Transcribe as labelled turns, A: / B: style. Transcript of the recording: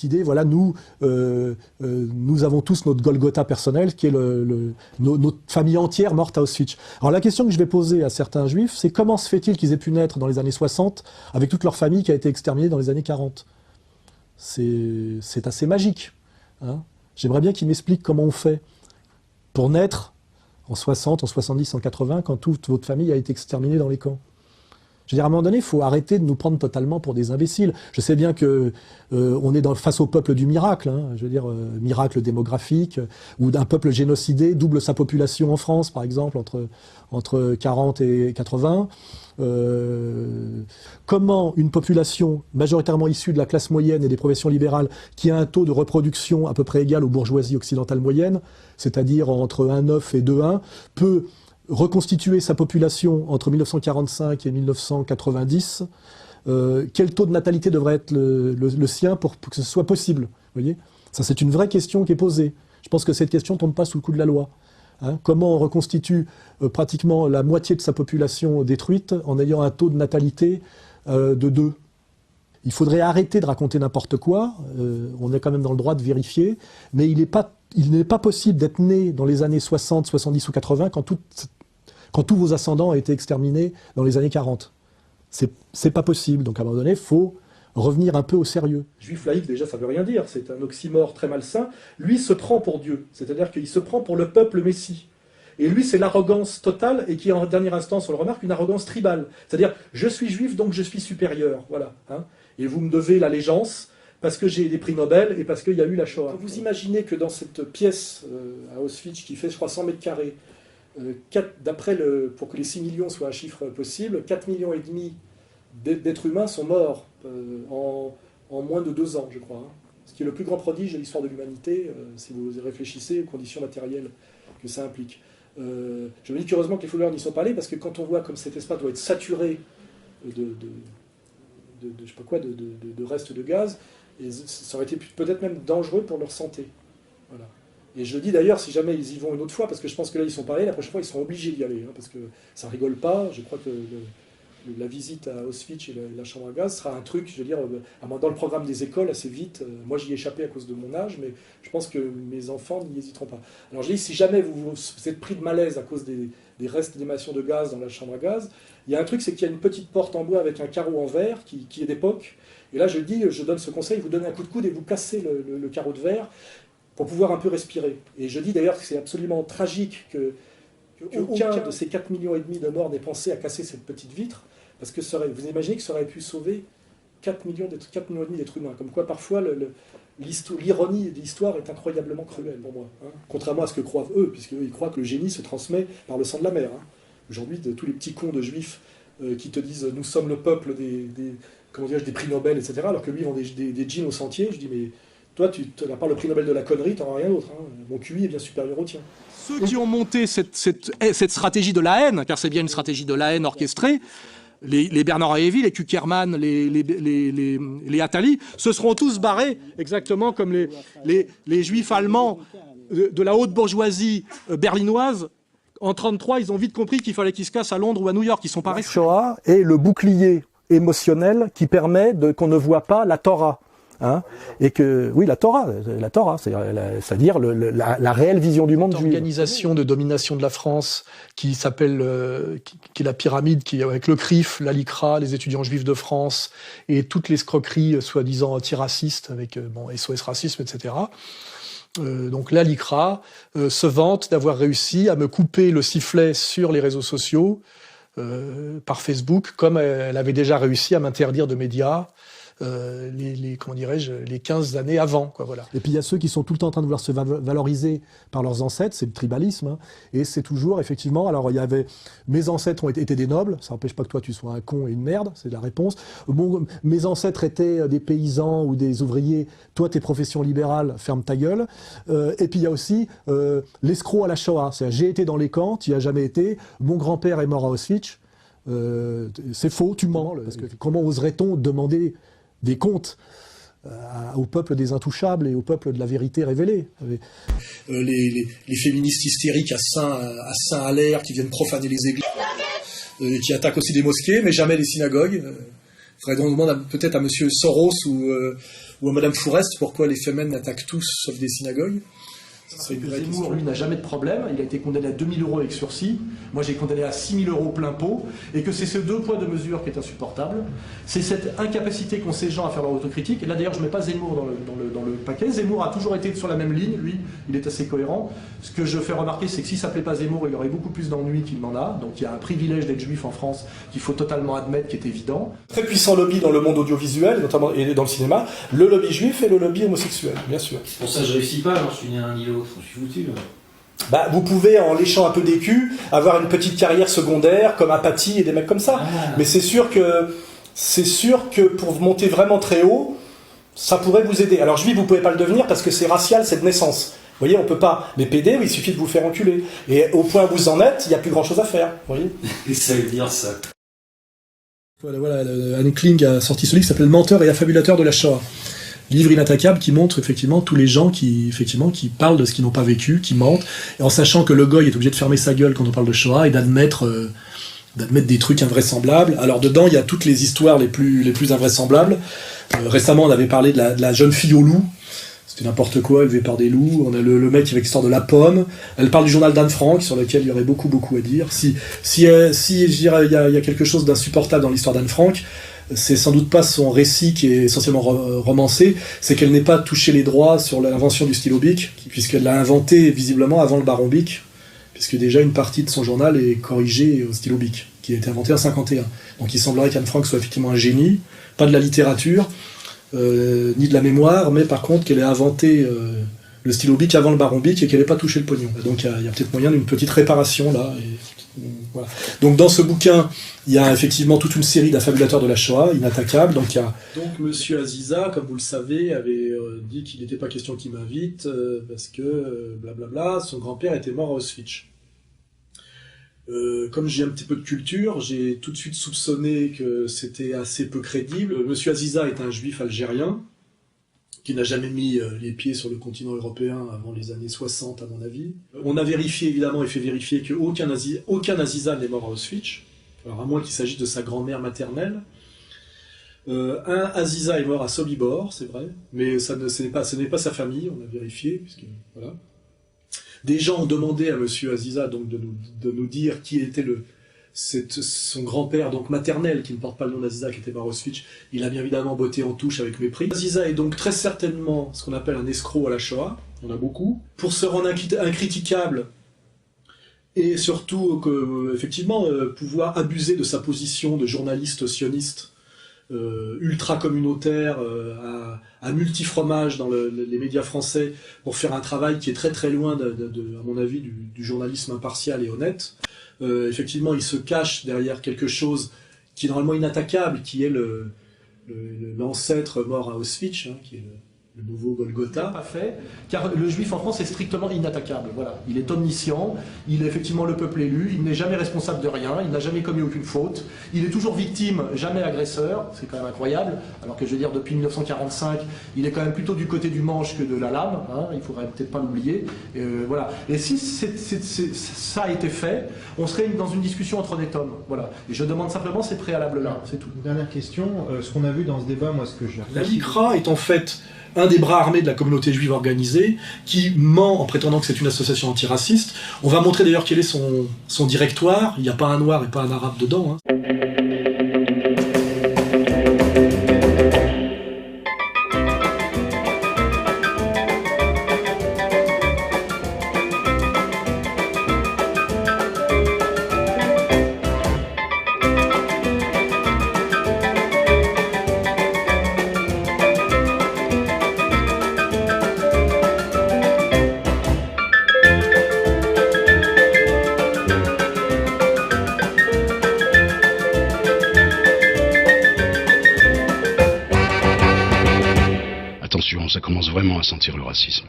A: cette idée, voilà, nous avons tous notre Golgotha personnel, qui est notre famille entière morte à Auschwitz. Alors la question que je vais poser à certains juifs, c'est comment se fait-il qu'ils aient pu naître dans les années 60 avec toute leur famille qui a été exterminée dans les années 40 ? C'est assez magique. Hein. J'aimerais bien qu'ils m'expliquent comment on fait pour naître en 60, en 70, en 80, quand toute votre famille a été exterminée dans les camps. Je veux dire, à un moment donné, il faut arrêter de nous prendre totalement pour des imbéciles. Je sais bien que on est face au peuple du miracle, hein, je veux dire, miracle démographique, ou d'un peuple génocidé double sa population en France, par exemple, entre 40 et 80. Comment une population majoritairement issue de la classe moyenne et des professions libérales, qui a un taux de reproduction à peu près égal aux bourgeoisies occidentales moyennes, c'est-à-dire entre 1,9 et 2,1, peut reconstituer sa population entre 1945 et 1990, quel taux de natalité devrait être le sien pour que ce soit possible, vous voyez ? Ça, c'est une vraie question qui est posée. Je pense que cette question ne tombe pas sous le coup de la loi. Hein, comment on reconstitue pratiquement la moitié de sa population détruite en ayant un taux de natalité de 2 ? Il faudrait arrêter de raconter n'importe quoi, on est quand même dans le droit de vérifier, mais il n'est pas possible d'être né dans les années 60, 70 ou 80 quand tous vos ascendants ont été exterminés dans les années 40. C'est pas possible, donc à un moment donné, il faut revenir un peu au sérieux. Juif laïque, déjà, ça veut rien dire, c'est un oxymore très malsain. Lui se prend pour Dieu, c'est-à-dire qu'il se prend pour le peuple messie. Et lui, c'est l'arrogance totale, et qui, en dernière instance, on le remarque, une arrogance tribale. C'est-à-dire, je suis juif, donc je suis supérieur, voilà. Hein. Et vous me devez l'allégeance, parce que j'ai des prix Nobel, et parce qu'il y a eu la Shoah. Quand vous imaginez que dans cette pièce à Auschwitz, qui fait, je crois, 100 mètres carrés, pour que les 6 millions soient un chiffre possible, 4,5 millions d'êtres humains sont morts en moins de 2 ans, je crois. Hein. Ce qui est le plus grand prodige de l'histoire de l'humanité, si vous réfléchissez aux conditions matérielles que ça implique. Je me dis qu'heureusement que les fouleurs n'y sont pas allés, parce que quand on voit comme cet espace doit être saturé de je sais pas quoi, de restes de gaz, et ça aurait été peut-être même dangereux pour leur santé. Voilà. Et je dis d'ailleurs, si jamais ils y vont une autre fois, parce que je pense que là ils sont pas allés, la prochaine fois ils seront obligés d'y aller, hein, parce que ça rigole pas. Je crois que la visite à Auschwitz et la chambre à gaz sera un truc, je veux dire, dans le programme des écoles assez vite. Moi j'y ai échappé à cause de mon âge, mais je pense que mes enfants n'y hésiteront pas. Alors je dis, si jamais vous êtes pris de malaise à cause des restes d'émission de gaz dans la chambre à gaz, il y a un truc, c'est qu'il y a une petite porte en bois avec un carreau en verre qui est d'époque. Et là je dis, je donne ce conseil, vous donnez un coup de coude et vous cassez le carreau de verre pour pouvoir un peu respirer. Et je dis d'ailleurs que c'est absolument tragique qu'aucun de ces 4,5 millions de morts n'ait pensé à casser cette petite vitre, parce que vous imaginez que ça aurait pu sauver 4,5 millions d'êtres humains. Comme quoi, parfois, l'ironie de l'histoire est incroyablement cruelle pour moi. Hein. Contrairement à ce que croient eux, puisqu'eux, ils croient que le génie se transmet par le sang de la mer. Hein. Aujourd'hui, tous les petits cons de juifs qui te disent « nous sommes le peuple des prix Nobel, etc. » alors que lui, ils vendent des jeans au sentier. Je dis « mais toi, à part le prix Nobel de la connerie, t'en as rien d'autre. Hein. Mon QI est bien supérieur au tien. »
B: Ceux qui ont monté cette stratégie de la haine, car c'est bien une stratégie de la haine orchestrée, les Bernard Lévy, les Kuckerman, les Attali, se seront tous barrés, exactement comme les juifs allemands de la haute bourgeoisie berlinoise. En 1933, ils ont vite compris qu'il fallait qu'ils se cassent à Londres ou à New York. Ils sont pas restés.
A: Shoah est le bouclier émotionnel qui permet qu'on ne voit pas la Torah. Hein, et que, oui, la Torah, c'est-à-dire la réelle vision du monde. L'organisation de domination de la France qui s'appelle, qui est la pyramide, qui avec le CRIF, la LICRA, les étudiants juifs de France et toutes les escroqueries soi-disant anti-racistes avec SOS Racisme, etc. Donc la LICRA se vante d'avoir réussi à me couper le sifflet sur les réseaux sociaux par Facebook, comme elle avait déjà réussi à m'interdire de médias. Les 15 années avant, quoi, voilà. Et puis il y a ceux qui sont tout le temps en train de vouloir se valoriser par leurs ancêtres, c'est le tribalisme, hein, et c'est toujours, effectivement, alors il y avait, mes ancêtres ont été des nobles, ça n'empêche pas que toi tu sois un con et une merde, c'est la réponse. Bon, mes ancêtres étaient des paysans ou des ouvriers, toi t'es profession libérale, ferme ta gueule. Et puis il y a aussi l'escroc à la Shoah, c'est-à-dire j'ai été dans les camps, tu n'y as jamais été, mon grand-père est mort à Auschwitz, c'est faux, tu mens, parce que comment oserait-on demander des comptes au peuple des intouchables et au peuple de la vérité révélée. Les féministes hystériques à Saint-Alaire qui viennent profaner les églises, qui attaquent aussi des mosquées, mais jamais les synagogues. Il faudrait donc demander peut-être à M. Soros ou Ou à Madame Fourest, pourquoi les Femen attaquent tous sauf des synagogues?
B: Zemmour, lui, n'a jamais de problème. Il a été condamné à 2000 € avec sursis. Moi, j'ai condamné à 6000 € plein pot. Et que c'est ce 2 poids 2 mesures qui est insupportable. C'est cette incapacité qu'ont ces gens à faire leur autocritique. Et là, d'ailleurs, je ne mets pas Zemmour dans le paquet. Zemmour a toujours été sur la même ligne. Lui, il est assez cohérent. Ce que je fais remarquer, c'est que si ça ne plaît pas Zemmour, il aurait beaucoup plus d'ennuis qu'il n'en a. Donc, il y a un privilège d'être juif en France qu'il faut totalement admettre, qui est évident.
A: Très puissant lobby dans le monde audiovisuel, notamment et dans le cinéma. Le lobby juif et le lobby homosexuel, bien sûr.
C: Pour ça, je réussis pas, j'en suis ni un ni l'autre. Je suis foutu.
A: Bah, vous pouvez, en léchant un peu d'écu, avoir une petite carrière secondaire, comme Apathy et des mecs comme ça. Mais c'est sûr que pour vous monter vraiment très haut, ça pourrait vous aider. Alors juif, vous pouvez pas le devenir parce que c'est racial, c'est de naissance. Vous voyez, on peut pas. Mais PD, il suffit de vous faire enculer. Et au point où vous en êtes, il n'y a plus grand chose à faire. Vous voyez.
C: Et ça veut dire ça.
A: Voilà, Anne Kling a sorti ce livre qui s'appelle Menteur et affabulateur de la Shoah. Livre inattaquable qui montre effectivement tous les gens qui parlent de ce qu'ils n'ont pas vécu, qui mentent, et en sachant que le goy est obligé de fermer sa gueule quand on parle de Shoah et d'admettre des trucs invraisemblables. Alors dedans, il y a toutes les histoires les plus invraisemblables. Récemment, on avait parlé de la jeune fille au loup. C'était n'importe quoi, élevée par des loups. On a le mec avec l'histoire de la pomme. Elle parle du journal d'Anne Frank, sur lequel il y aurait beaucoup à dire. Si je dirais, il y a quelque chose d'insupportable dans l'histoire d'Anne Frank, c'est sans doute pas son récit qui est essentiellement romancé, c'est qu'elle n'ait pas touché les droits sur l'invention du stylo bic, puisqu'elle l'a inventé visiblement avant le baron Bic, puisque déjà une partie de son journal est corrigée au stylo bic, qui a été inventé en 1951. Donc il semblerait qu'Anne Frank soit effectivement un génie, pas de la littérature, ni de la mémoire, mais par contre qu'elle ait inventé le stylo bic avant le baron Bic et qu'elle n'ait pas touché le pognon. Donc il y a peut-être moyen d'une petite réparation là. Voilà. Donc dans ce bouquin, il y a effectivement toute une série d'affabulateurs de la Shoah, inattaquables. Donc Monsieur Aziza, comme vous le savez, avait dit qu'il n'était pas question qu'il m'invite parce que blablabla, son grand-père était mort à Auschwitz. Comme j'ai un petit peu de culture, j'ai tout de suite soupçonné que c'était assez peu crédible. Monsieur Aziza est un juif algérien qui n'a jamais mis les pieds sur le continent européen avant les années 60, à mon avis. On a vérifié, évidemment, et fait vérifier qu'aucun Aziza n'est mort à Auschwitz, alors à moins qu'il s'agisse de sa grand-mère maternelle. Un Aziza est mort à Sobibor, c'est vrai, mais ce n'est pas sa famille, on a vérifié, puisque, voilà. Des gens ont demandé à Monsieur Aziza donc, de nous dire qui était son grand-père, donc maternel, qui ne porte pas le nom d'Aziza, qui était mort à Auschwitz. Il a bien évidemment botté en touche avec mépris. Aziza est donc très certainement ce qu'on appelle un escroc à la Shoah, on a beaucoup. Pour se rendre incritiquable, et surtout, effectivement, pouvoir abuser de sa position de journaliste sioniste, ultra-communautaire, à multi-fromage dans les médias français, pour faire un travail qui est très très loin, à mon avis, du journalisme impartial et honnête. Effectivement, il se cache derrière quelque chose qui est normalement inattaquable, qui est l'ancêtre mort à Auschwitz, hein, qui est le nouveau Golgotha.
B: Pas fait, car le juif en France est strictement inattaquable. Voilà. Il est omniscient, il est effectivement le peuple élu, il n'est jamais responsable de rien, il n'a jamais commis aucune faute, il est toujours victime, jamais agresseur, c'est quand même incroyable, alors que je veux dire, depuis 1945, il est quand même plutôt du côté du manche que de la lame, hein, il faudrait peut-être pas l'oublier. Voilà. Et si ça a été fait, on serait dans une discussion entre des tomes. Voilà. Et je demande simplement ces préalables-là, c'est tout.
D: Une dernière question, ce qu'on a vu dans ce débat, moi ce que j'ai
A: La LICRA est en fait un des bras armés de la communauté juive organisée, qui ment en prétendant que c'est une association antiraciste. On va montrer d'ailleurs quel est son directoire, il n'y a pas un noir et pas un arabe dedans. Hein.
E: Ça commence vraiment à sentir le racisme.